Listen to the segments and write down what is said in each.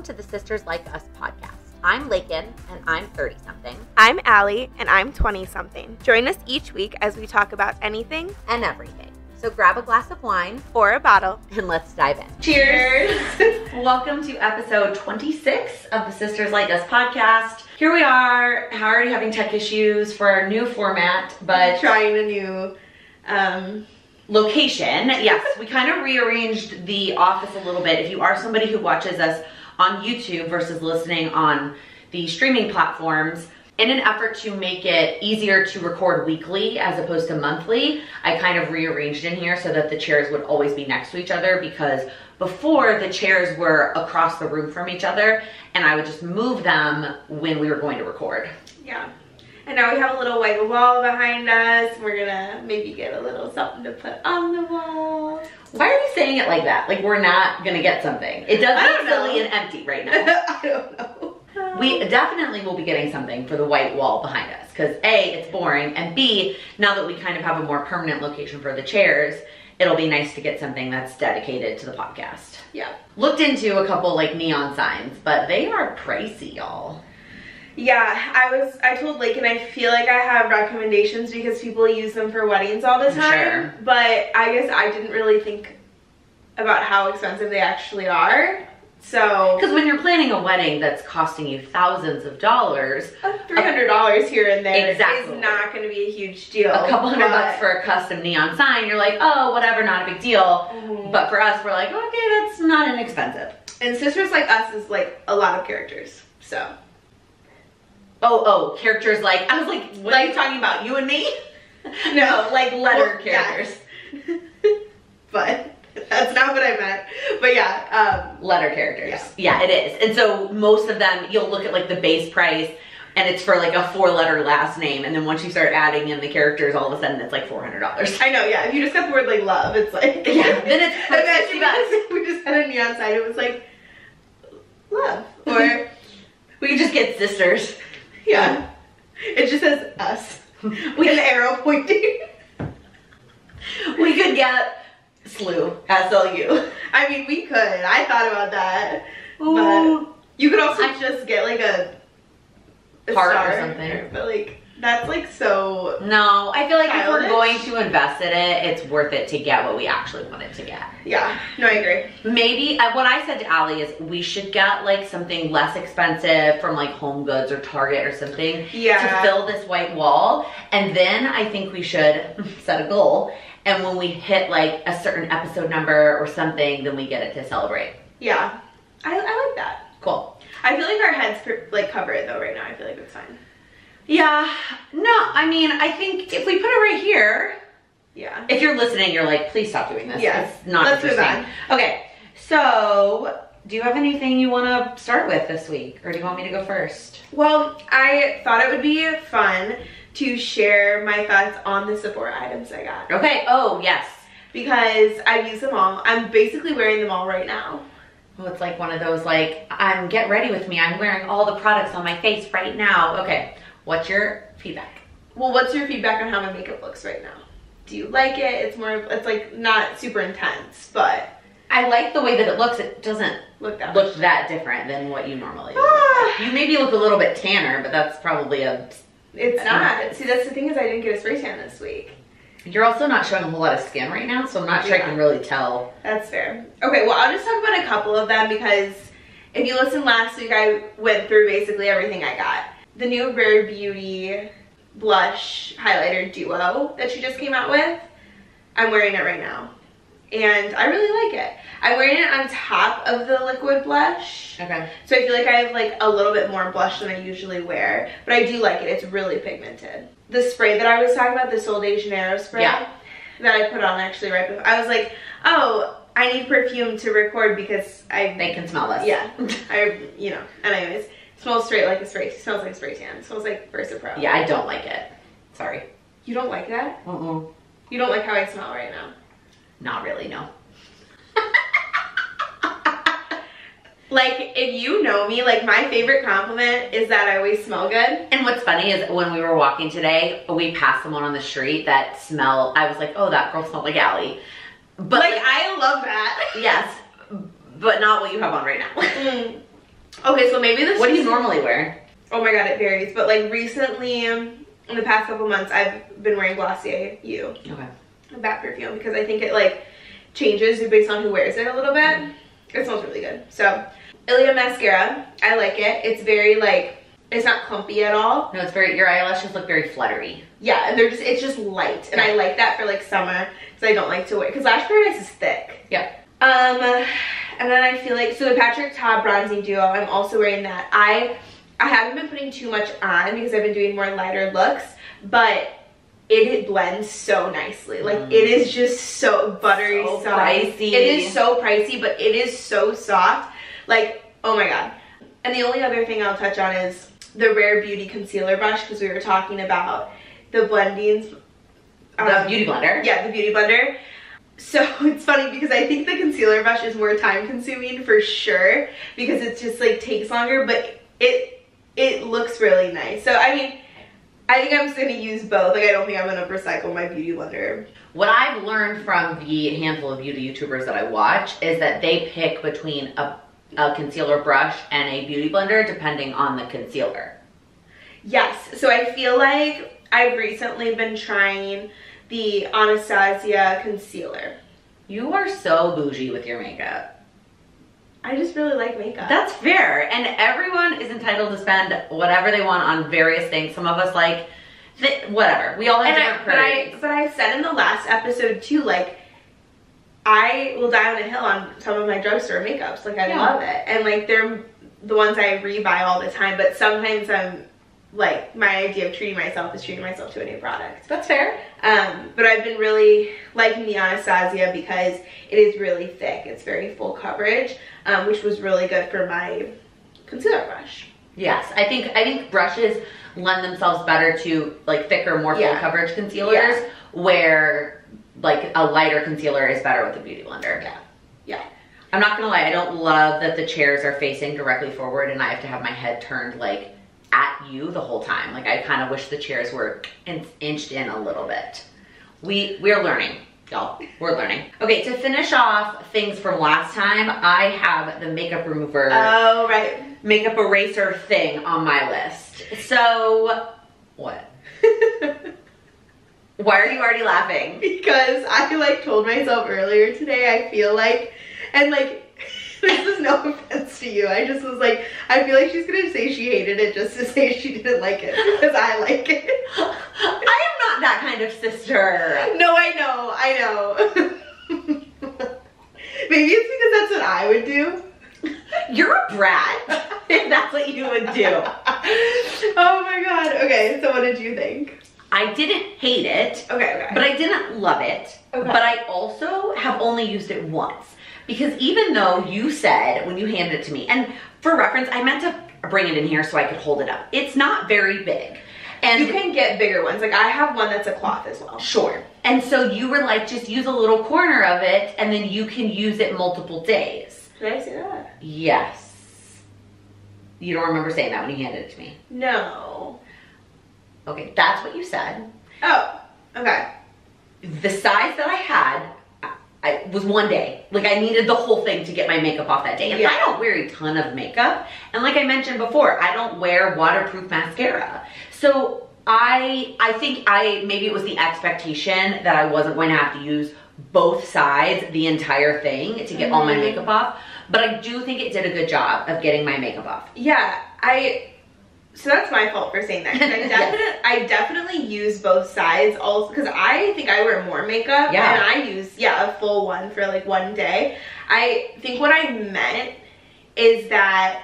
to the Sisters Like Us podcast. I'm Lakin, and I'm 30-something. I'm Allie, and I'm 20-something. Join us each week as we talk about anything And everything. So grab a glass of wine or a bottle, and let's dive in. Cheers! Welcome to episode 26 of the Sisters Like Us podcast. Here we are, already having tech issues for our new format, but trying a new location. Yes, we kind of rearranged the office a little bit. If you are somebody who watches us on YouTube versus listening on the streaming platforms, in an effort to make it easier to record weekly as opposed to monthly, I kind of rearranged in here so that the chairs would always be next to each other, because before the chairs were across the room from each other and I would just move them when we were going to record. Yeah. And now we have a little white wall behind us. We're gonna maybe get a little something to put on the wall. Why are you saying it like that? Like we're not gonna get something. It does look silly and empty right now. I don't know. We definitely will be getting something for the white wall behind us, because A, it's boring, and B, now that we kind of have a more permanent location for the chairs, it'll be nice to get something that's dedicated to the podcast. Yeah. Looked into a couple like neon signs, but they are pricey, y'all. Yeah, I told Lakin I feel like I have recommendations because people use them for weddings all the time. Sure. But I guess I didn't really think about how expensive they actually are. So, because when you're planning a wedding that's costing you thousands of dollars, $300 here and there exactly. is not going to be a huge deal. A couple $100 for a custom neon sign, you're like, oh, whatever, not a big deal. Mm-hmm. But for us, we're like, okay, that's not inexpensive. And Sisters Like Us is like a lot of characters, so. Oh, characters like, I was like, what are you talking about, you and me? No, like letter characters. Yes. But that's not what I meant. But yeah. Letter characters. Yeah, it is. And so most of them, you'll look at like the base price and it's for like a 4-letter last name. And then once you start adding in the characters, all of a sudden it's like $400. I know, yeah. If you just got the word like love, it's like. Yeah, then it's like $60. We just had a neon sign. It was like love. Or we could just get sisters. Yeah. It just says us. With an arrow pointing. We could get SLU, SLU. I mean, we could. I thought about that. Ooh. But you could also just get like a heart star or something. But like, that's like so. No, I feel like childish. if we're going to invest in it, it's worth it to get what we actually wanted to get. Yeah, no, I agree. Maybe, what I said to Allie is we should get like something less expensive from like Home Goods or Target or something to fill this white wall. And then I think we should set a goal. And when we hit like a certain episode number or something, then we get it to celebrate. Yeah, I like that. Cool. I feel like our heads like cover it though right now. I feel like it's fine. Yeah, no, I mean, I think if we put it right here. Yeah. If you're listening, you're like, please stop doing this. Yes. It's not interesting. Okay, so do you have anything you want to start with this week? Or do you want me to go first? Well, I thought it would be fun to share my thoughts on the Sephora items I got. Okay, oh, yes. Because I've used them all. I'm basically wearing them all right now. Well, it's like one of those like, get ready with me. I'm wearing all the products on my face right now. Okay, what's your feedback? Well, what's your feedback on how my makeup looks right now? Do you like it? It's like not super intense, but I like the way that it looks. It doesn't look that different than what you normally look. You maybe look a little bit tanner, but that's probably It's not. See, that's the thing is I didn't get a spray tan this week. You're also not showing a whole lot of skin right now, so I'm not sure I can really tell. That's fair. Okay, well, I'll just talk about a couple of them because if you listened last week, I went through basically everything I got. The new Rare Beauty blush highlighter duo that she just came out with, I'm wearing it right now. And I really like it. I'm wearing it on top of the liquid blush. Okay. So I feel like I have like a little bit more blush than I usually wear, but I do like it. It's really pigmented. The spray that I was talking about, the Sol de Janeiro spray that I put on actually right before, I was like, oh, I need perfume to record because they can smell us. Yeah. Anyways, it smells straight like a spray. It smells like a spray tan. It smells like Versa Pro. Yeah, I don't like it. Sorry. You don't like that? You don't like how I smell right now? Not really, no. Like, if you know me, like, my favorite compliment is that I always smell good. And what's funny is when we were walking today, we passed someone on the street that smelled, I was like, oh, that girl smelled like Allie. But like I love that. Yes, but not what you have on right now. Okay, so maybe this. What do you normally wear? Oh my god, it varies. But like recently, in the past couple months, I've been wearing Glossier You. Okay. A bath perfume, because I think it like changes based on who wears it a little bit. It smells really good. So, Ilia mascara. I like it. It's very like, it's not clumpy at all. No, it's very, your eyelashes look very fluttery. Yeah, and it's just light. And I like that for like summer, because I don't like to wear, because Lash Paradise is thick. Yeah. And then I feel like, so the Patrick Ta Bronzing Duo, I'm also wearing that. I haven't been putting too much on because I've been doing more lighter looks, but it blends so nicely. Like it is just so buttery, so soft. pricey. It is so pricey, but it is so soft. Like, oh my god. And the only other thing I'll touch on is the Rare Beauty concealer brush, because we were talking about the blendings. The beauty blender. Yeah, the beauty blender. So it's funny because I think the concealer brush is more time consuming for sure, because it just like takes longer, but it looks really nice. So I mean, I think I'm just gonna use both. Like I don't think I'm gonna recycle my beauty blender. What I've learned from the handful of beauty YouTubers that I watch is that they pick between a concealer brush and a beauty blender depending on the concealer. Yes, so I feel like I've recently been trying the Anastasia concealer. You are so bougie with your makeup. I just really like makeup. That's fair, and everyone is entitled to spend whatever they want on various things. Some of us like, whatever. We all have different priorities. But I said in the last episode too, like, I will die on a hill on some of my drugstore makeups. Like, I love it. And like, they're the ones I rebuy all the time, but sometimes I'm like, my idea of treating myself is treating myself to a new product. That's fair. But I've been really liking the Anastasia because it is really thick. It's very full coverage, which was really good for my concealer brush. Yes, I think brushes lend themselves better to like thicker, more full coverage concealers, where like a lighter concealer is better with a beauty blender. Yeah, yeah. I'm not gonna lie, I don't love that the chairs are facing directly forward and I have to have my head turned like at you the whole time. Like I kind of wish the chairs were inched in a little bit. We're learning, y'all. We're learning. Okay, to finish off things from last time, I have the makeup remover. Oh, right. Makeup eraser thing on my list. So, what? Why are you already laughing? Because I like told myself earlier today, I feel like, and like, this is no offense to you, I just was like, I feel like she's gonna say she hated it just to say she didn't like it, because I like it. I am not that kind of sister. No, I know. Maybe it's because that's what I would do. You're a brat, if that's what you would do. Oh my god. Okay, so what did you think? I didn't hate it. Okay. But I didn't love it. Okay. But I also have only used it once. Because even though you said when you handed it to me, and for reference, I meant to bring it in here so I could hold it up. It's not very big. And you can get bigger ones. Like I have one that's a cloth as well. Sure. And so you were like, just use a little corner of it and then you can use it multiple days. Did I say that? Yes. You don't remember saying that when you handed it to me? No. Okay, that's what you said. Oh, okay. The size that I had, I was one day. Like I needed the whole thing to get my makeup off that day. And I don't wear a ton of makeup. And like I mentioned before, I don't wear waterproof mascara. So I think maybe it was the expectation that I wasn't going to have to use both sides, the entire thing, to get all my makeup off. But I do think it did a good job of getting my makeup off. Yeah, so that's my fault for saying that. 'Cause I definitely use both sides also, because I think I wear more makeup and I use a full one for like one day. I think what I meant is that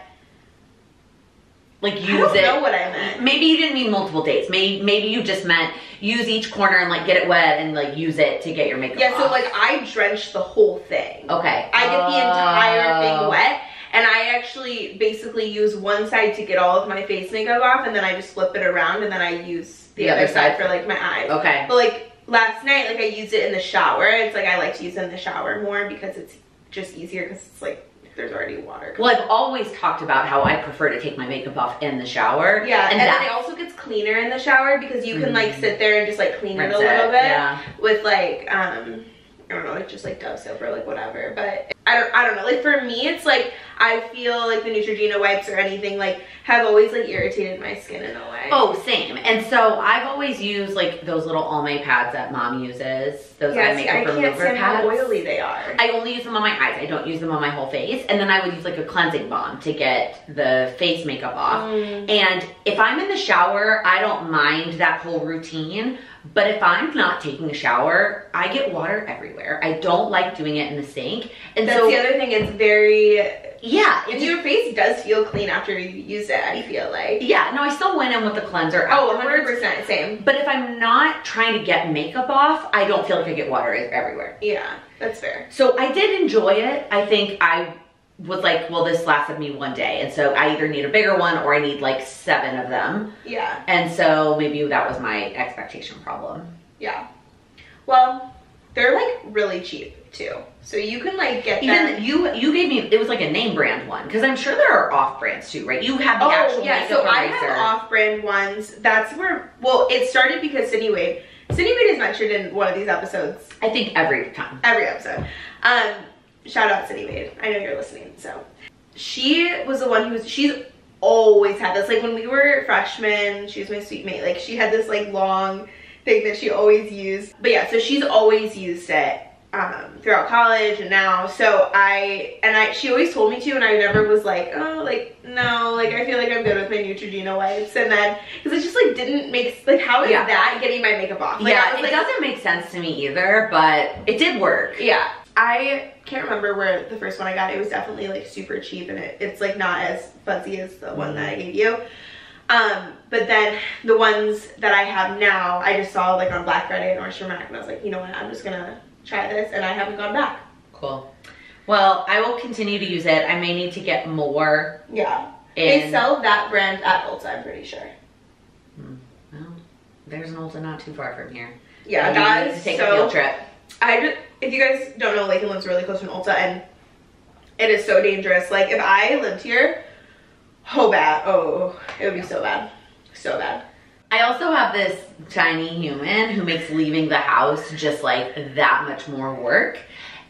like use I don't know what I meant. Maybe you didn't mean multiple days. Maybe you just meant use each corner and like get it wet and like use it to get your makeup off. Yeah, so like I drench the whole thing. Okay. I get the entire thing wet. And I actually basically use one side to get all of my face makeup off, and then I just flip it around, and then I use the other side for like my eyes. Okay. But like last night, like I used it in the shower. It's like I like to use it in the shower more because it's just easier because it's like there's already water. Well, I've always talked about how I prefer to take my makeup off in the shower. Yeah, and then it also gets cleaner in the shower because you can like sit there and just like clean it a little bit with like I don't know, like just like Dove soap or like whatever. But I don't know. Like for me, it's like I feel like the Neutrogena wipes or anything like have always like irritated my skin in a way. Oh, same. And so I've always used like those little Almay pads that mom uses. Those eye makeup remover can't stand pads. how oily they are. I only use them on my eyes. I don't use them on my whole face. And then I would use like a cleansing balm to get the face makeup off. And if I'm in the shower, I don't mind that whole routine. But if I'm not taking a shower, I get water everywhere. I don't like doing it in the sink. And that's the other thing. It's very... Yeah. And your face does feel clean after you use it, I feel like. Yeah, no, I still went in with the cleanser afterwards. 100%, same. But if I'm not trying to get makeup off, I don't feel like I get water everywhere. Yeah, that's fair. So I did enjoy it. I think I was like, well, this lasted me one day. And so I either need a bigger one or I need like 7 of them. Yeah. And so maybe that was my expectation problem. Yeah. Well, they're like really cheap too. So you can like get them. Even you gave me, it was like a name brand one. Because I'm sure there are off brands too, right? You have the actual yeah, makeup so I eraser. have off-brand ones. That's where, well, it started because Sydney Wade is mentioned in one of these episodes. I think every time. Every episode. Shout out Sydney Wade. I know you're listening. So she was the one she's always had this. Like when we were freshmen, she was my sweet mate. Like she had this like long thing that she always used. But yeah, so she's always used it throughout college and now. So she always told me to, and I never was like, oh, like, no, like I feel like I'm good with my Neutrogena wipes. And then, because it just like didn't make, like how is that getting my makeup off? Like, yeah, it like, doesn't make sense to me either, but it did work. Yeah. I can't remember where the first one I got. It was definitely like super cheap, and it's like not as fuzzy as the one that I gave you. But then the ones that I have now, I just saw like on Black Friday at Nordstrom Rack, and I was like, you know what, I'm just gonna try this, and I haven't gone back. Well, I will continue to use it. I may need to get more. Yeah. They sell that brand at Ulta, I'm pretty sure. Well, there's an Ulta not too far from here. Yeah, that is to take a field trip. If you guys don't know, Lakin lives really close to an Ulta, and it is so dangerous. Like if I lived here, it would be so bad. So bad. I also have this tiny human who makes leaving the house just like that much more work.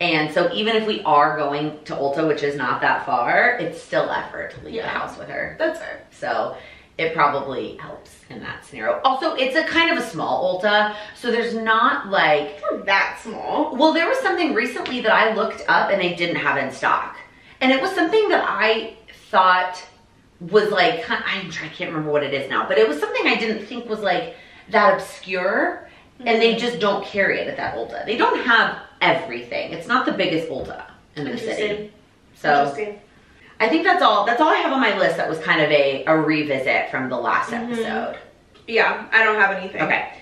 And so even if we are going to Ulta, which is not that far, it's still effort to leave the house with her. That's fair. So it probably helps in that scenario. Also, it's a kind of a small Ulta, so there's not like... Not that small. Well, there was something recently that I looked up and they didn't have in stock. And it was something that I thought was like, I can't remember what it is now, but it was something I didn't think was like that obscure, and they just don't carry it at that Ulta. They don't have everything. It's not the biggest Ulta in the city. So I think that's all I have on my list that was kind of a revisit from the last episode. Yeah, I don't have anything. Okay.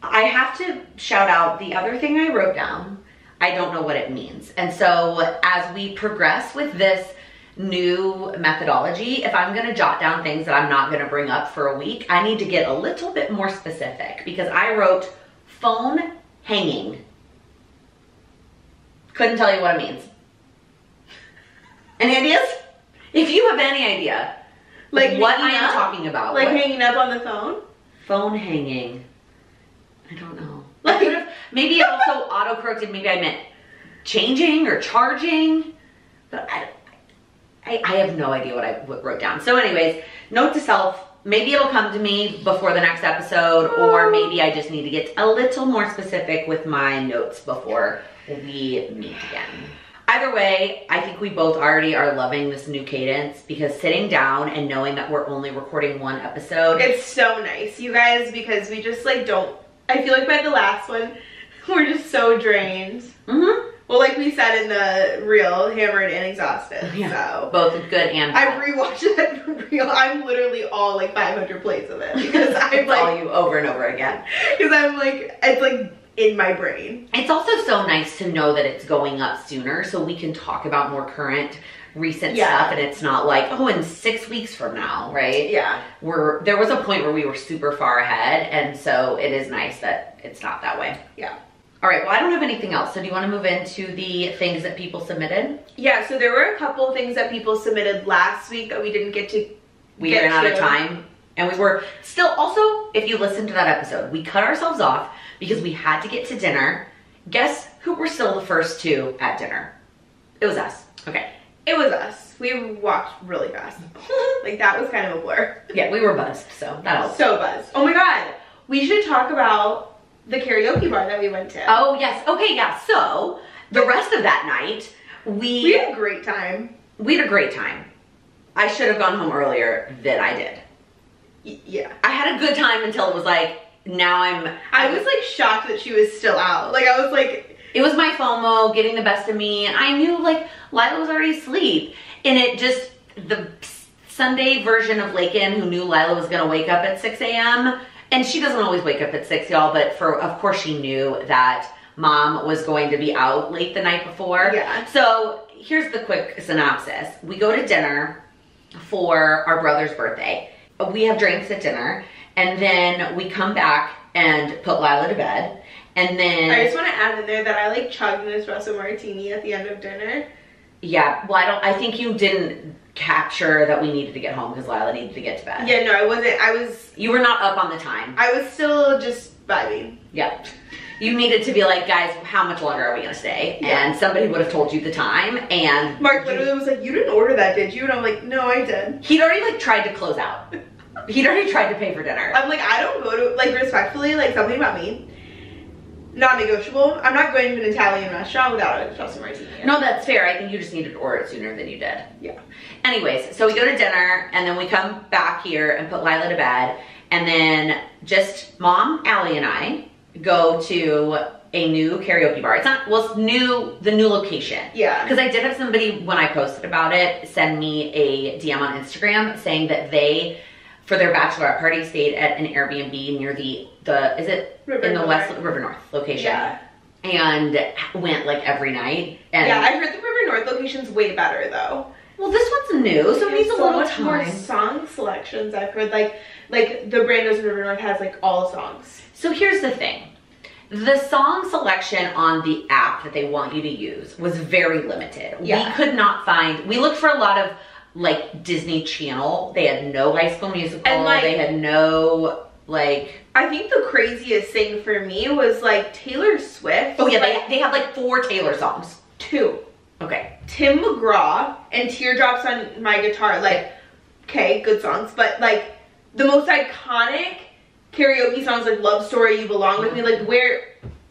I have to shout out the other thing I wrote down. I don't know what it means. And so as we progress with this new methodology, if I'm gonna jot down things that I'm not gonna bring up for a week, I need to get a little bit more specific, because I wrote phone hanging. Couldn't tell you what it means. Any ideas? If you have any idea, like what I am talking about. Like hanging up on the phone? Phone hanging. I don't know. I could have, maybe it also auto-corrected, maybe I meant changing or charging, but I have no idea what I wrote down. So anyways, note to self, maybe it'll come to me before the next episode, or maybe I just need to get a little more specific with my notes before we meet again. Either way, I think we both already are loving this new cadence, because sitting down and knowing that we're only recording one episode. It's so nice, you guys, because we just like don't, I feel like by the last one, we're just so drained. Well, like we said in the reel, hammered and exhausted. Yeah, so both good and bad. I rewatched that reel. I'm literally all like 500 plays of it, because I'm like all you over and over again. Because I'm like, it's like in my brain. It's also so nice to know that it's going up sooner, so we can talk about more current, recent stuff, and it's not like, oh, in 6 weeks from now, right? Yeah. There was a point where we were super far ahead, and so it is nice that it's not that way. Yeah. All right, well, I don't have anything else. So do you want to move into the things that people submitted? Yeah, so there were a couple things that people submitted last week that we didn't get to. We ran out of time. And we were still, also, if you listen to that episode, we cut ourselves off because we had to get to dinner. Guess who were still the first two at dinner? It was us. Okay. It was us. We walked really fast. Like, that was kind of a blur. Yeah, we were buzzed, so that helped. So buzzed. Oh my God. We should talk about the karaoke bar that we went to. Oh, yes. Okay, yeah. So, the rest of that night, we had a great time. We had a great time. I should have gone home earlier than I did. Yeah. I had a good time until it was like, now I was like shocked that she was still out. Like, I was like... It was my FOMO getting the best of me, and I knew like Lila was already asleep. And it just, the Sunday version of Lakin, who knew Lila was gonna wake up at 6 a.m. And she doesn't always wake up at 6, y'all, but of course she knew that Mom was going to be out late the night before. Yeah. So here's the quick synopsis. We go to dinner for our brother's birthday. We have drinks at dinner, and then we come back and put Lila to bed. And then I just want to add in there that I like chugged an espresso martini at the end of dinner. Yeah, well, I think you didn't capture that we needed to get home because Lila needed to get to bed. Yeah, no, I wasn't. You were not up on the time. I was still just vibing. Yeah. You needed to be like, guys, how much longer are we gonna stay? Yeah. And somebody would have told you the time, and Mark literally was like, you didn't order that, did you? And I'm like, no, I did. He'd already like tried to close out. He'd already tried to pay for dinner. I'm like, I don't go to, like, respectfully, like, something about me, not negotiable. I'm not going to an Italian restaurant without an espresso martini. No, that's fair. I think you just needed to order it sooner than you did. Yeah. Anyways, so we go to dinner, and then we come back here and put Lila to bed, and then just Mom, Allie, and I go to a new karaoke bar. It's not, well, it's new, the new location. Yeah. Because I did have somebody, when I posted about it, send me a DM on Instagram saying that they, for their bachelorette party, stayed at an Airbnb near the is it River in the North. West River North location? Yeah. And went like every night. And yeah, I heard the River North location's way better though. Well, this one's new, so it needs a so little much time. more song selections. I've heard like the Brando's River North has like all the songs. So here's the thing. The song selection on the app that they want you to use was very limited. Yeah. We could not find, we looked for a lot of like Disney Channel. They had no High School Musical. And, like, they had no like. I think the craziest thing for me was like Taylor Swift. Oh yeah, like, they had like 4 Taylor songs. 2. Okay. Tim McGraw and Teardrops on My Guitar. Like, okay, good songs, but like the most iconic karaoke songs like Love Story, You Belong With Me, like where.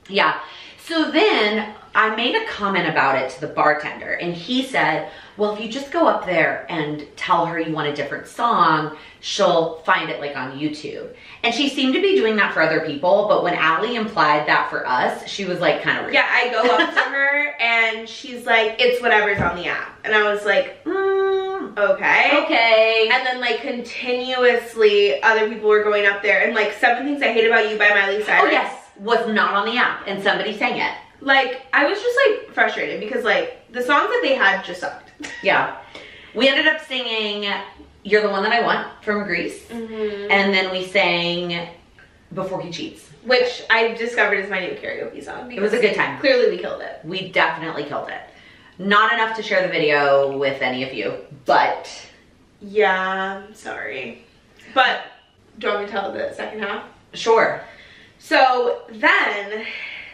Yeah. So then I made a comment about it to the bartender, and he said, well, if you just go up there and tell her you want a different song, she'll find it like on YouTube. And she seemed to be doing that for other people, but when Allie implied that for us, she was like kind of rude. Yeah, I go up to her and she's like, it's whatever's on the app. And I was like, okay. Okay. And then like continuously other people were going up there, and like 7 Things I Hate About You by Miley Cyrus. Oh yes, was not on the app, and somebody sang it. Like, I was just like frustrated because like the songs that they had just sucked. Yeah. We ended up singing You're the One That I Want from Grease. Mm-hmm. And then we sang Before He Cheats. Which I've discovered is my new karaoke song. It was a good time. Clearly we killed it. We definitely killed it. Not enough to share the video with any of you, but... Yeah, I'm sorry. But, do you want me to tell the second half? Sure. So then,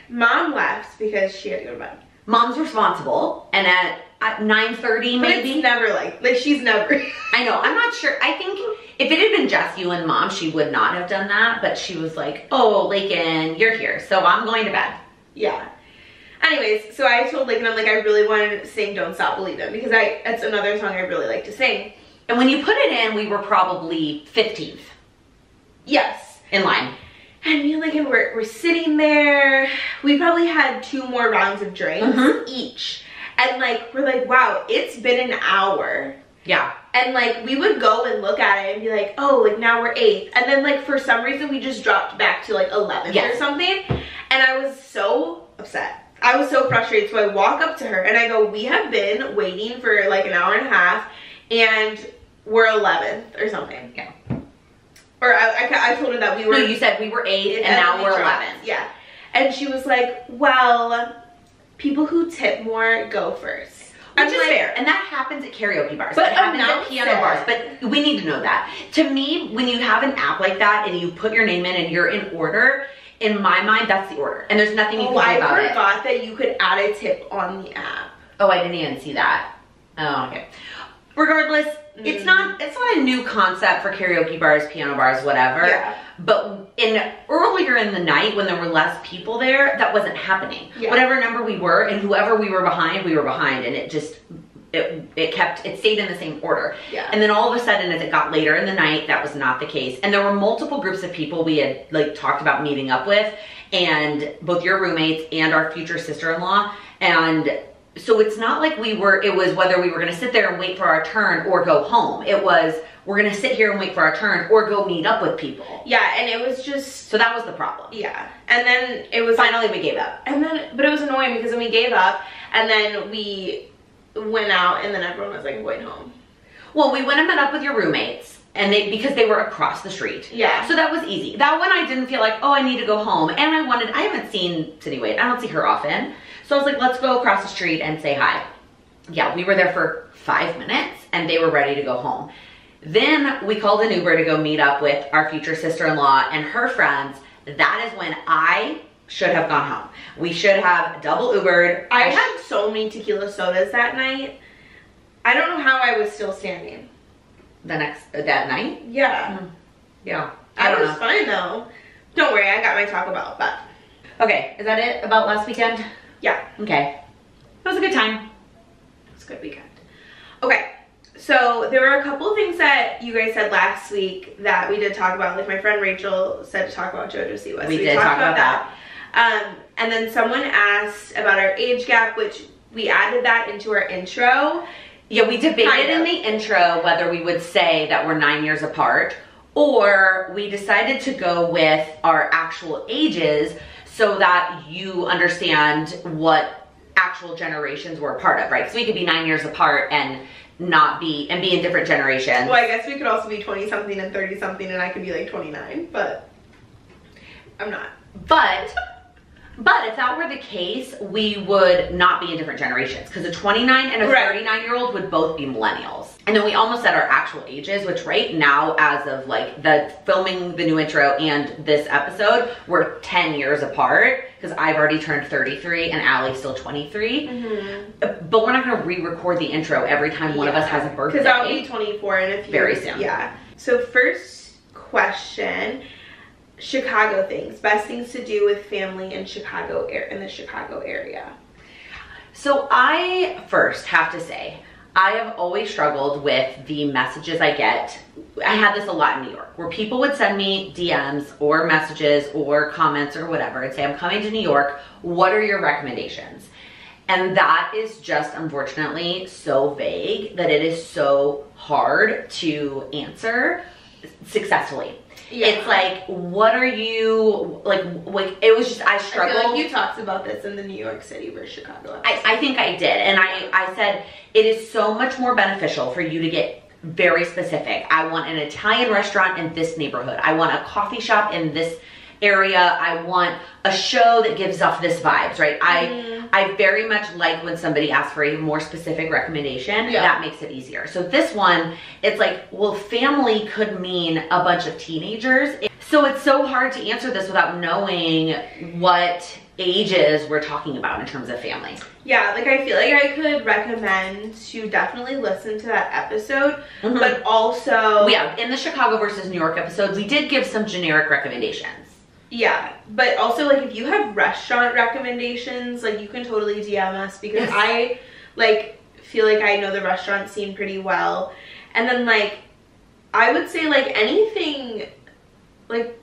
Mom left because she had to go to bed. Mom's responsible, and at 9:30 maybe. But it's never like she's never. I know, I'm not sure. I think if it had been just you and Mom, she would not have done that, but she was like, oh, Lakin, you're here, so I'm going to bed. Yeah. Anyways, so I told Lakin, I'm like, I really wanted to sing Don't Stop Believin' because it's another song I really like to sing. And when you put it in, we were probably 15th. Yes. In line. And me and Lakin, we're sitting there. We probably had 2 more rounds of drinks each. And like, we're like, wow, it's been an hour. Yeah. And like, we would go and look at it and be like, oh, like now we're 8th. And then like, for some reason, we just dropped back to like 11th or something. And I was so upset. I was so frustrated. So I walk up to her and I go, we have been waiting for like an hour and a half and we're 11th or something. Yeah. Or I told her that we were... No, you said we were 8th and now we're 11th. Yeah. And she was like, well, people who tip more go first. Which is fair, and that happens at karaoke bars. But it happens at piano bars, but we need to know that. To me, when you have an app like that and you put your name in and you're in order, in my mind, that's the order. And there's nothing you can do about it. I forgot that you could add a tip on the app. Oh, I didn't even see that. Oh, okay. Regardless, it's not a new concept for karaoke bars, piano bars, whatever. Yeah. But earlier in the night when there were less people there, that wasn't happening. Yeah. Whatever number we were and whoever we were behind, and it just it stayed in the same order. Yeah. And then all of a sudden, as it got later in the night, that was not the case. And there were multiple groups of people we had like talked about meeting up with, and both your roommates and our future sister-in-law. And so it's not like it was whether we were going to sit there and wait for our turn or go home. It was, we're going to sit here and wait for our turn or go meet up with people. Yeah, and it was just... So that was the problem. Yeah. And then it was... Finally, we gave up. But it was annoying because then we gave up, and then we went out, and then everyone was like going home. Well, we went and met up with your roommates, and because they were across the street. Yeah. So that was easy. That one I didn't feel like, oh, I need to go home. And I haven't seen City Wade. I don't see her often. So I was like, let's go across the street and say hi. Yeah, we were there for 5 minutes and they were ready to go home. Then we called an Uber to go meet up with our future sister-in-law and her friends. That is when I should have gone home. We should have double Ubered. I had so many tequila sodas that night. I don't know how I was still standing. That night? Yeah. Yeah. I was fine though. Don't worry, I got my Taco Bell, but. Okay, is that it about last weekend? Yeah. Okay. It was a good time. It was a good weekend. Okay, so there were a couple of things that you guys said last week that we did talk about. Like my friend Rachel said to talk about JoJo Siwa. We did talk about that. And then someone asked about our age gap, which we added that into our intro. Yeah, we debated in the intro whether we would say that we're 9 years apart, or we decided to go with our actual ages so that you understand what actual generations we're a part of, right? So we could be 9 years apart and be in different generations. Well, I guess we could also be 20 something and 30 something, and I could be like 29, but I'm not. But if that were the case, we would not be in different generations, because a 29 and a 39-year-old would both be millennials. And then we almost said our actual ages, which right now, as of like filming the new intro and this episode, we're 10 years apart, because I've already turned 33 and Allie's still 23. But we're not going to re-record the intro every time one of us has a birthday. Because I'll be 24 in a few very weeks. soon. Yeah. So first question. Chicago things, best things to do with family in the Chicago area. So I first have to say, I have always struggled with the messages I get. I had this a lot in New York, where people would send me DMs or messages or comments or whatever and say, I'm coming to New York, what are your recommendations? And that is just unfortunately so vague that it is so hard to answer successfully. Yeah. It's like, what are you, like it was just, I struggled. I feel like you talked about this in the New York City versus Chicago episode. I think I did. And I said, it is so much more beneficial for you to get very specific. I want an Italian restaurant in this neighborhood. I want a coffee shop in this area. I want a show that gives off this vibes, right? I very much like when somebody asks for a more specific recommendation. Yeah. That makes it easier. So this one, it's like, well, family could mean a bunch of teenagers. So it's so hard to answer this without knowing what ages we're talking about in terms of family. Yeah, like I feel like I could recommend to definitely listen to that episode, but also... Yeah, in the Chicago versus New York episode, we did give some generic recommendations. Yeah, but also like if you have restaurant recommendations, like you can totally DM us, because I like feel like I know the restaurant scene pretty well. And then like I would say like anything, like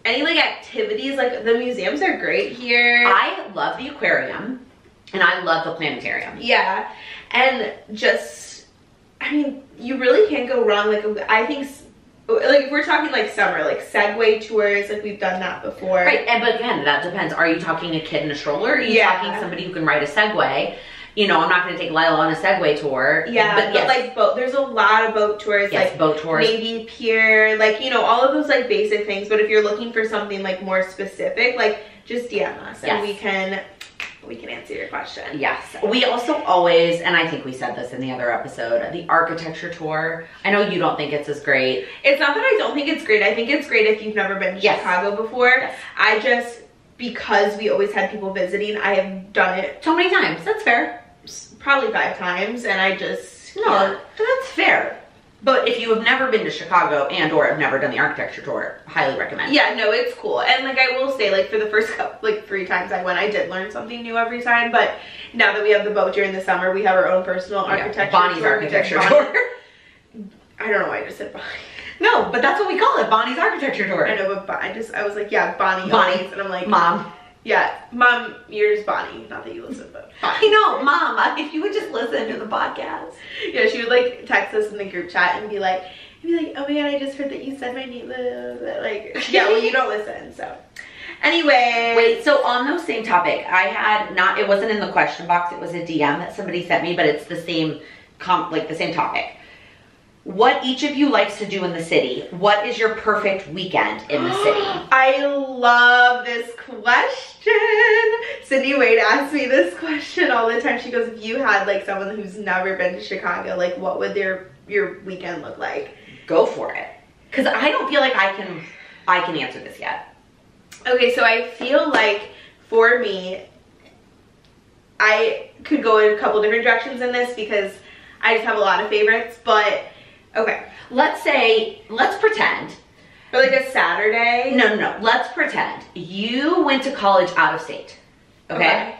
any like activities, like the museums are great here. I love the aquarium and I love the planetarium. Yeah, and just, I mean, you really can't go wrong. Like I think, like if we're talking like summer, like Segway tours, like we've done that before. Right, but again, that depends. Are you talking a kid in a stroller? Or are you talking somebody who can ride a Segway? You know, I'm not going to take Lila on a Segway tour. Yeah, but like boat, there's a lot of boat tours. Yes, like boat tours. Navy Pier, like, you know, all of those like basic things. But if you're looking for something like more specific, like just DM us and we can answer your question. Yes. We also always, and I think we said this in the other episode, the architecture tour. I know you don't think it's as great. It's not that I don't think it's great. I think it's great if you've never been to Chicago before. Yes. I just, because we always had people visiting, I have done it so many times. That's fair. probably 5 times, and I just No, that's fair. But if you have never been to Chicago and or have never done the architecture tour, highly recommend. Yeah, no, it's cool. And like I will say, like for the first couple, like 3 times I went, I did learn something new every time. But now that we have the boat during the summer, we have our own personal architecture Bonnie's tour. architecture tour. I don't know why I just said Bonnie. No, but that's what we call it, Bonnie's architecture tour. I know, but I was like, yeah, Bonnie. Bonnie. Always. And I'm like, Mom. Yeah, Mom, you're just Bonnie. Not that you listen, but Bonnie. I know, Mom, if you would just listen to the podcast. Yeah, she would like text us in the group chat and be like, oh my god, I just heard that you said my name. Like, yeah, well, you don't listen, so. Anyway. Wait, so on those same topic, I had it wasn't in the question box, it was a DM that somebody sent me, but it's the same, the same topic. What each of you likes to do in the city. What is your perfect weekend in the city? I love this question. Cindy Wade asks me this question all the time. She goes, if you had like someone who's never been to Chicago, like what would your weekend look like? Go for it. Because I don't feel like I can answer this yet. Okay, so I feel like for me, I could go in a couple different directions in this because I just have a lot of favorites, but okay. Let's pretend. Or like a Saturday. No. Let's pretend you went to college out of state. Okay?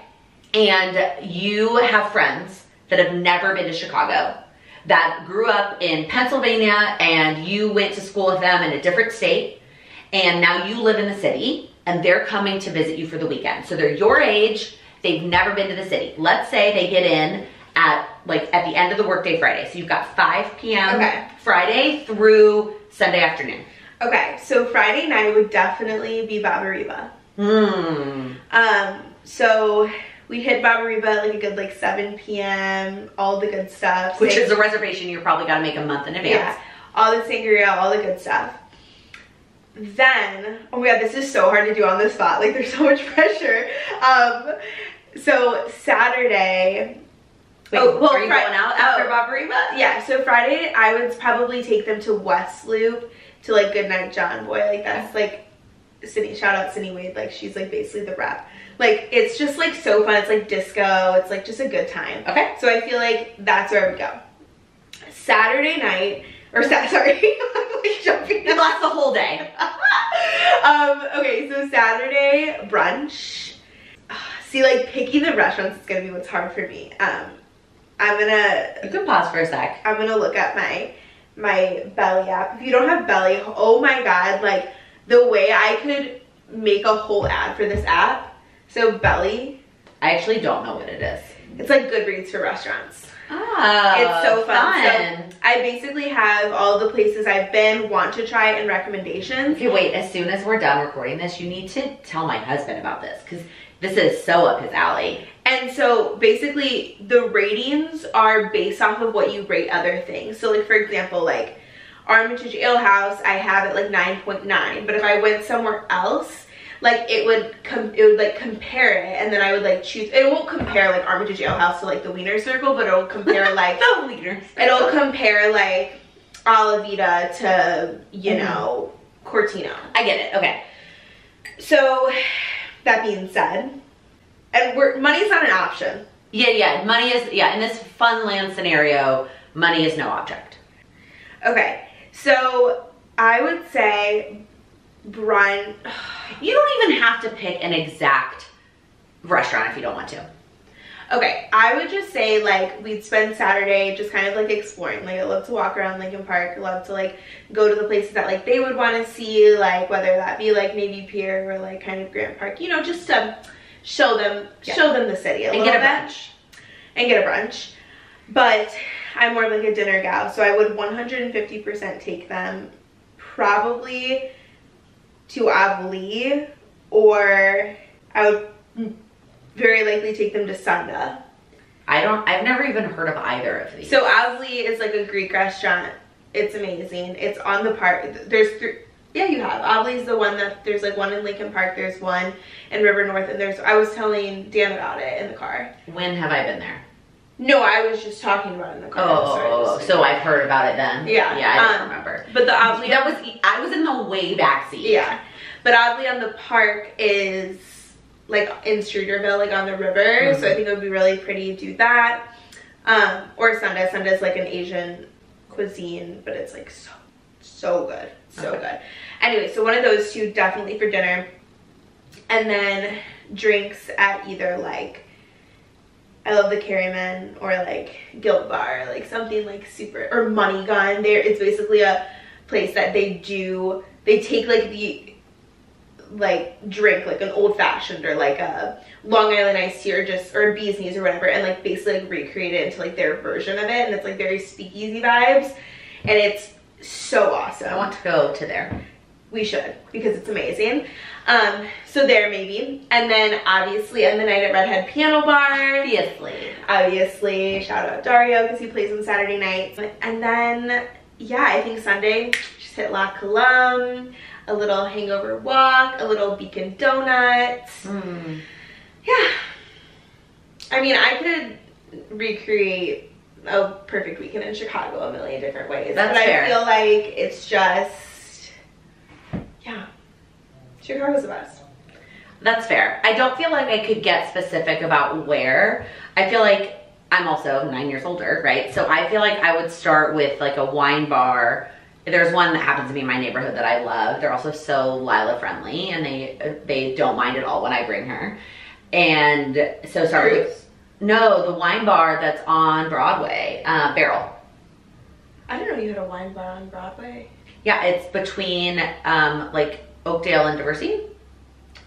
And you have friends that have never been to Chicago, that grew up in Pennsylvania, and you went to school with them in a different state, and now you live in the city, and they're coming to visit you for the weekend. So they're your age, they've never been to the city. Let's say they get in at the end of the workday Friday. So you've got 5 p.m. Friday through Sunday afternoon. Okay, so Friday night would definitely be Babariba. So we hit Babariba at like a good 7 p.m. All the good stuff. Which is a reservation you probably got to make a month in advance. Yeah, all the sangria, all the good stuff. Then, oh my god, this is so hard to do on the spot. Like there's so much pressure. So Saturday. Wait, are you going out after Babariba? Yeah, so Friday I would probably take them to West Loop to like Goodnight John Boy. Like that's like Sydney, shout out Sydney Wade, like she's like basically the rep. Like it's just like so fun. It's like disco. It's like just a good time. Okay. So I feel like that's where I would go. Saturday night, or sorry, I'm like jumping. It lasts the whole day. Okay, so Saturday brunch. See, like picking the restaurants is gonna be what's hard for me. You can pause for a sec. I'm gonna look at my Belly app. If you don't have Belly, oh my god, like the way I could make a whole ad for this app. So Belly. I actually don't know what it is. It's like Goodreads for restaurants. Oh, it's so fun. So I basically have all the places I've been, want to try, and recommendations. Okay, wait, as soon as we're done recording this, you need to tell my husband about this because this is so up his alley. And so basically the ratings are based off of what you rate other things. So like for example, like Armitage Ale House, I have it like 9.9, but if I went somewhere else, like it would like compare it, and then I would like choose. It won't compare like Armitage Ale House to like the Wiener Circle, but it'll compare like the Wiener Circle. It'll compare like Alavita to, you know, Cortino. I get it. Okay. So that being said, and money's not an option. Yeah, money is, in this fun land scenario, money is no object. Okay, so I would say brunch. You don't even have to pick an exact restaurant if you don't want to. Okay, I would just say like we'd spend Saturday just kind of like exploring. Like I love to walk around Lincoln Park. I love to like go to the places that like they would want to see, like whether that be like Navy Pier or like kind of Grant Park, you know, just to show them the city a little bit. And get a brunch. But I'm more of like a dinner gal, so I would 150% take them probably to Avli, or I would very likely take them to Sunda. I've never even heard of either of these. So Avli is like a Greek restaurant. It's amazing. It's on the park. There's 3. Yeah, you have. Avli's the one that there's like one in Lincoln Park. There's one in River North, and I was telling Dan about it in the car. When have I been there? No, I was just talking about it in the car. Oh, so I've heard about it then. Yeah, I don't remember. But the Avli, I was in the way back seat. Yeah, but Avli on the park is like in Streeterville, like on the river. So I think it would be really pretty to do that. Or sunda. Sunda is like an Asian cuisine, but it's like so good. So good. Anyway, so one of those two definitely for dinner. And then drinks at either like, I love the Carryman or like Guild Bar, like something like super, or Money Gun. There, it's basically a place that they take like the, like drink like an old fashioned or like a Long Island iced tea or a bee's knees or whatever, and like basically like recreate it into like their version of it, and it's like very speakeasy vibes, and it's so awesome. I want to go to there. We should, because it's amazing. So there maybe. And then obviously end the night at Redhead Piano Bar. Obviously. Shout out Dario because he plays on Saturday nights. And then, yeah, I think Sunday, just hit La Colombe, a little hangover walk, a little Beacon Donuts. Yeah. I mean, I could recreate a perfect weekend in Chicago a million different ways. That's but fair. I feel like it's just, yeah. Chicago's the best. That's fair. I don't feel like I could get specific about where. I feel like I'm also 9 years older, right? So I feel like I would start with like a wine bar. There's one that happens to be in my neighborhood that I love. They're also so Lila friendly, and they don't mind at all when I bring her. And so start with, no, the wine bar that's on Broadway, Barrel. I didn't know you had a wine bar on Broadway. Yeah, it's between like Oakdale and Diversey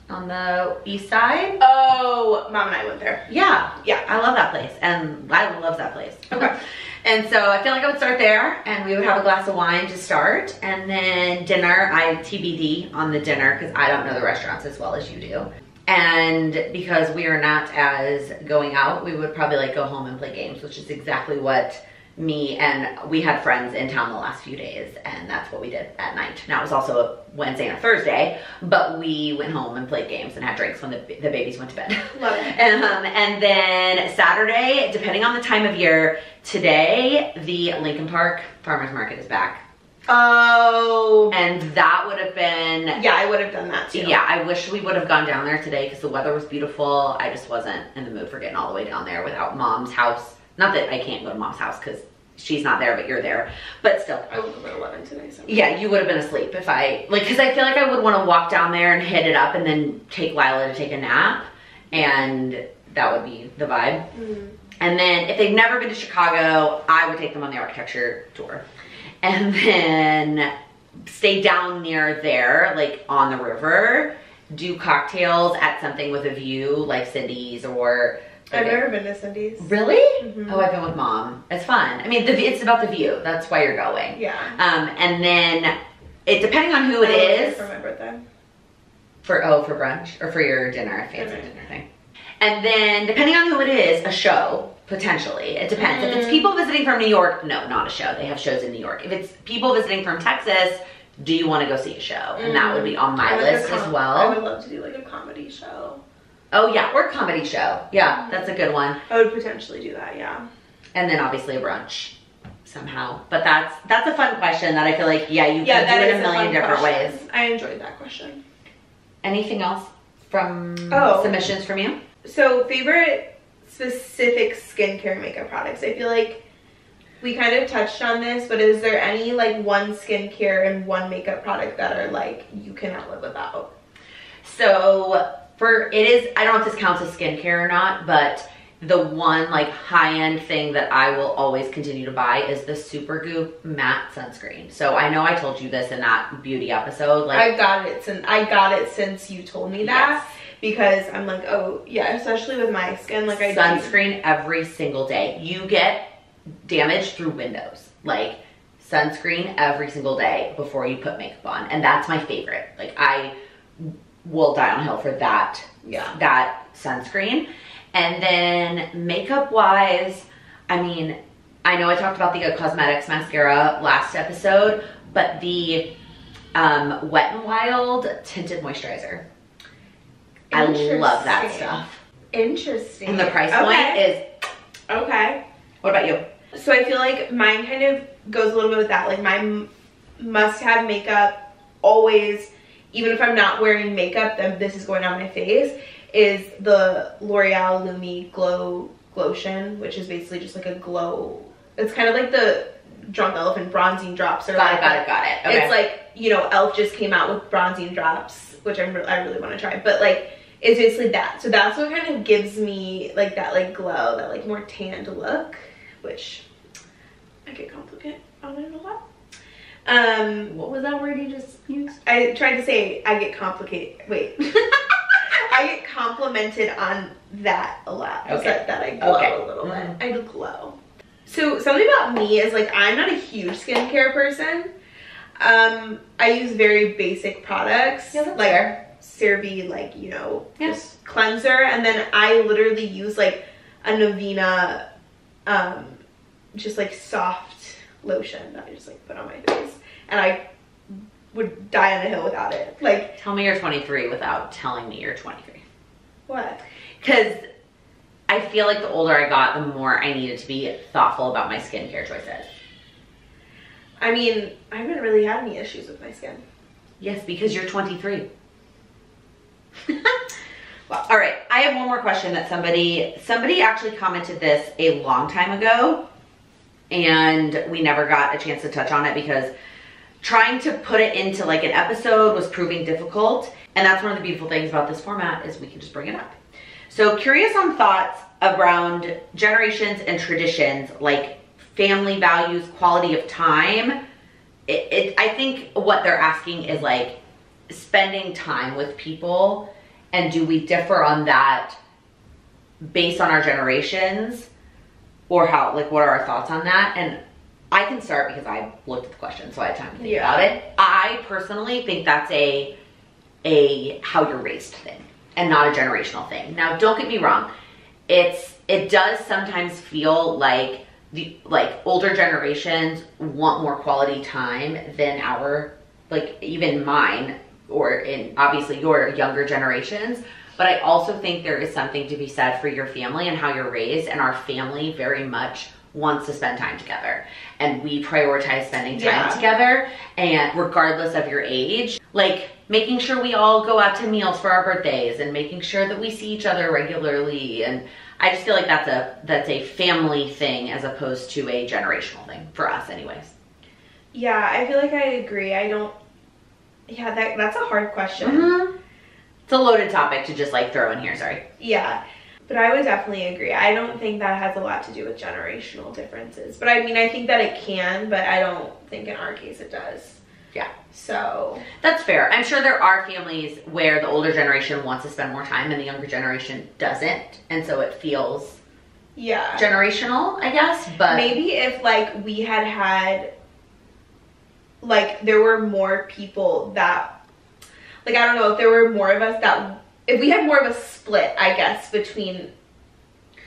on the east side. Oh, Mom and I went there. Yeah. Yeah. I love that place, and Lila loves that place. Okay. And so I feel like I would start there, and we would have a glass of wine to start, and then dinner, I TBD on the dinner because I don't know the restaurants as well as you do. And because we are not as going out, we would probably like go home and play games, which is exactly what me and we had friends in town the last few days, and that's what we did at night. Now it was also a Wednesday and a Thursday, but we went home and played games and had drinks when the babies went to bed. Love it. And then Saturday, depending on the time of year, today the Lincoln Park Farmers Market is back. Oh. And that would have been... Yeah, I would have done that too. Yeah, I wish we would have gone down there today because the weather was beautiful. I just wasn't in the mood for getting all the way down there without Mom's house. Not that I can't go to Mom's house because she's not there, but you're there. But still. I woke up at 11 today. So. Yeah, you would have been asleep if I... Like, because I feel like I would want to walk down there and hit it up and then take Lila to take a nap. And that would be the vibe. Mm. And then if they've never been to Chicago, I would take them on the architecture tour. And then stay down near there, like on the river, do cocktails at something with a view, like Cindy's or... I've never been to Cindy's. Really? Mm-hmm. Oh, I've been with Mom. It's fun. I mean, it's about the view. That's why you're going. Yeah. And then, depending on who it is... For my birthday. For brunch? Or for your dinner, a fancy dinner thing. And then, depending on who it is, a show, potentially. It depends. If it's people visiting from New York, no, not a show. They have shows in New York. If it's people visiting from Texas, do you want to go see a show? And that would be on my list as well. I would love to do like a comedy show. Oh yeah, or comedy show. Yeah, that's a good one. I would potentially do that, yeah. And then obviously a brunch somehow. But that's a fun question that I feel like, yeah, you can do it in a million different ways. I enjoyed that question. Anything else from submissions from you? So favorite specific skincare makeup products. I feel like we kind of touched on this, but is there any like one skincare and one makeup product that are like you cannot live without? So I don't know if this counts as skincare or not, but the one like high-end thing that I will always continue to buy is the Supergoop matte sunscreen. So I know I told you this in that beauty episode. Like I got it since you told me that. Yes. Because I'm like, oh yeah, especially with my skin, like I sunscreen every single day. You get damage through windows. Like sunscreen every single day before you put makeup on, and that's my favorite. Like I will die on a hill for that. Yeah. That sunscreen. And then makeup wise, I mean, I know I talked about the Cosmetics mascara last episode, but the Wet n Wild tinted moisturizer. I love that stuff. Interesting. And the price point is... Okay. What about you? So I feel like mine kind of goes a little bit with that. Like my must-have makeup always, even if I'm not wearing makeup, then this is going on my face, is the L'Oreal Lumi Glow Glotion, which is basically just like a glow. It's kind of like the Drunk Elephant bronzing drops. Got it. Okay. It's like, you know, Elf just came out with bronzing drops, which I really want to try. But like, it's basically that. So that's what kind of gives me like that like glow, that like more tanned look, which I get complicated on it a lot. What was that word you just used? I tried to say I get complicated. Wait. I get complimented on that a lot. Okay. That I glow a little bit. I glow. So something about me is like, I'm not a huge skincare person. I use very basic products. Yeah, that's like fair. CeraVe, like, you know, Yes. just cleanser. And then I literally use like a Navina, just like soft lotion that I just like put on my face. And I would die on a hill without it. Like, Tell me you're 23 without telling me you're 23. what? Because I feel like the older I got, the more I needed to be thoughtful about my skincare choices. I mean, I haven't really had any issues with my skin. Yes, because you're 23. Well, all right, I have one more question that somebody actually commented this a long time ago, and we never got a chance to touch on it because trying to put it into like an episode was proving difficult. And that's one of the beautiful things about this format is we can just bring it up. So curious on thoughts around generations and traditions, like family values, quality of time. I think what they're asking is like spending time with people, and do we differ on that based on our generations, or how, like, what are our thoughts on that? And I can start because I looked at the question, so I had time to think about it. I personally think that's a how you're raised thing and not a generational thing. Now, don't get me wrong. It does sometimes feel like older generations want more quality time than our, like, even mine, or in obviously your younger generations. But I also think there is something to be said for your family and how you're raised, and our family very much wants to spend time together, and we prioritize spending time together, and regardless of your age, like making sure we all go out to meals for our birthdays and making sure that we see each other regularly. And I just feel like that's a family thing as opposed to a generational thing for us anyways. Yeah, I feel like I agree. That's a hard question. It's a loaded topic to just like throw in here, sorry. Yeah, but I would definitely agree. I don't think that has a lot to do with generational differences. But I mean, I think that it can, but I don't think in our case it does. Yeah. So that's fair. I'm sure there are families where the older generation wants to spend more time and the younger generation doesn't. And so it feels generational, I guess. But maybe if like we had like there were more people that, like, I don't know, if there were more of us that, if we had more of a split, I guess, between.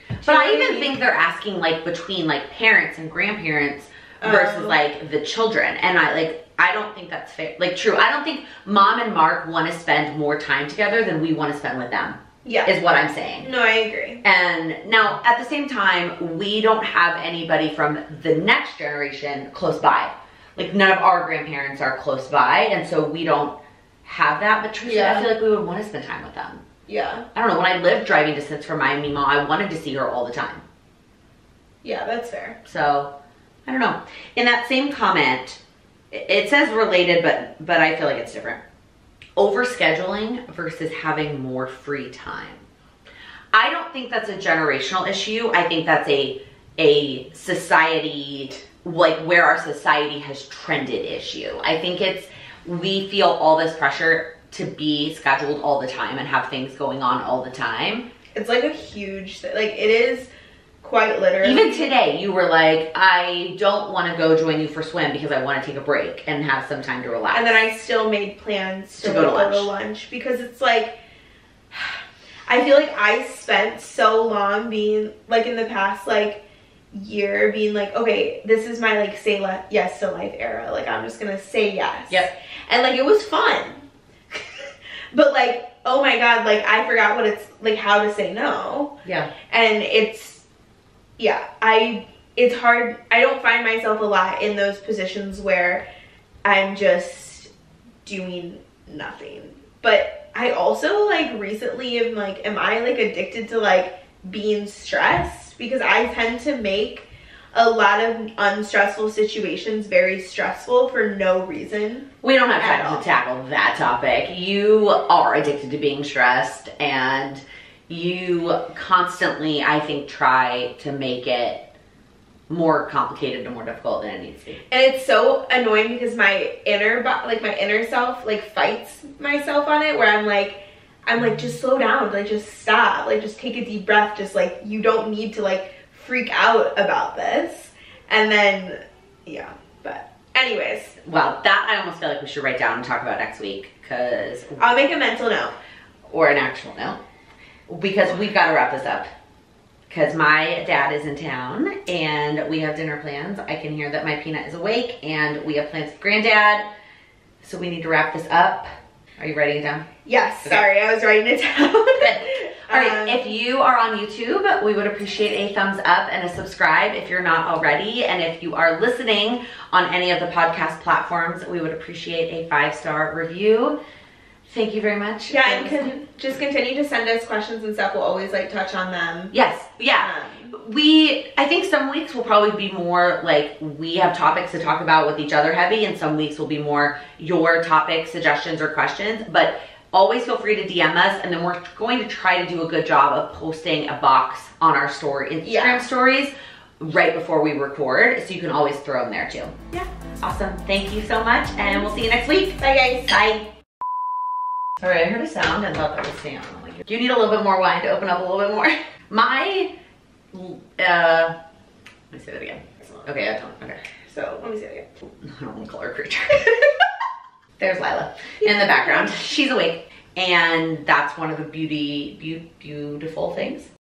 But I even think they're asking like between like parents and grandparents versus like the children. And I don't think that's fair. Like, true, I don't think Mom and Mark want to spend more time together than we want to spend with them. Yeah. Is what I'm saying. No, I agree. And now at the same time, we don't have anybody from the next generation close by. Like, none of our grandparents are close by, and so we don't have that. But truthfully, I feel like we would want to spend time with them. Yeah. I don't know, when I lived driving distance from my Mimo, I wanted to see her all the time. Yeah, that's fair. So, I don't know. In that same comment, it says related, but I feel like it's different. Overscheduling versus having more free time. I don't think that's a generational issue. I think that's a society, like where our society has trended issue. I think we feel all this pressure to be scheduled all the time and have things going on all the time. It's like a huge thing. Like, it is quite literally. Even today, you were like, I don't want to go join you for swim because I want to take a break and have some time to relax. And then I still made plans to go to lunch because it's like, I feel like I spent so long being, like, in the past, like, year being like, okay, this is my, like, say yes to life era. Like, I'm just gonna say yes. Yep. And, like, it was fun. But, like, oh my God, like, I forgot what it's, like, how to say no. Yeah. And it's hard. I don't find myself a lot in those positions where I'm just doing nothing. But I also, like, recently am I, like, addicted to, like, being stressed? because I tend to make a lot of unstressful situations very stressful for no reason. We don't have time to tackle that topic. You are addicted to being stressed, and you constantly, I think, try to make it more complicated and more difficult than it needs to be. And it's so annoying because my inner self like fights myself on it, where I'm like, just slow down, like just stop, like just take a deep breath, just like you don't need to like freak out about this. And then yeah, but anyways. Well, that I almost feel like we should write down and talk about next week, because I'll make a mental note. Or an actual note. Because we've got to wrap this up. Because my dad is in town and we have dinner plans. I can hear that my peanut is awake and we have plans with granddad. So we need to wrap this up. Are you writing it down? Yes, okay. Sorry, I was writing it down. Good. All right, if you are on YouTube, we would appreciate a thumbs up and a subscribe if you're not already. And if you are listening on any of the podcast platforms, we would appreciate a 5-star review. Thank you very much. Yeah, and just continue to send us questions and stuff. We'll always like touch on them. Yes, yeah. I think some weeks will probably be more like we have topics to talk about with each other heavy, and some weeks will be more your topic suggestions or questions. But always feel free to DM us, and then we're going to try to do a good job of posting a box on our Instagram stories right before we record, so you can always throw them there too. Yeah. Awesome. Thank you so much, and we'll see you next week. Bye, guys. Bye. Sorry, I heard a sound and thought that was Sam. I'm like, do you need a little bit more wine to open up a little bit more? Let me say that again. Okay, I don't. Okay. So, let me say it again. I don't want to call her a creature. There's Lila in the background. She's awake. And that's one of the beautiful things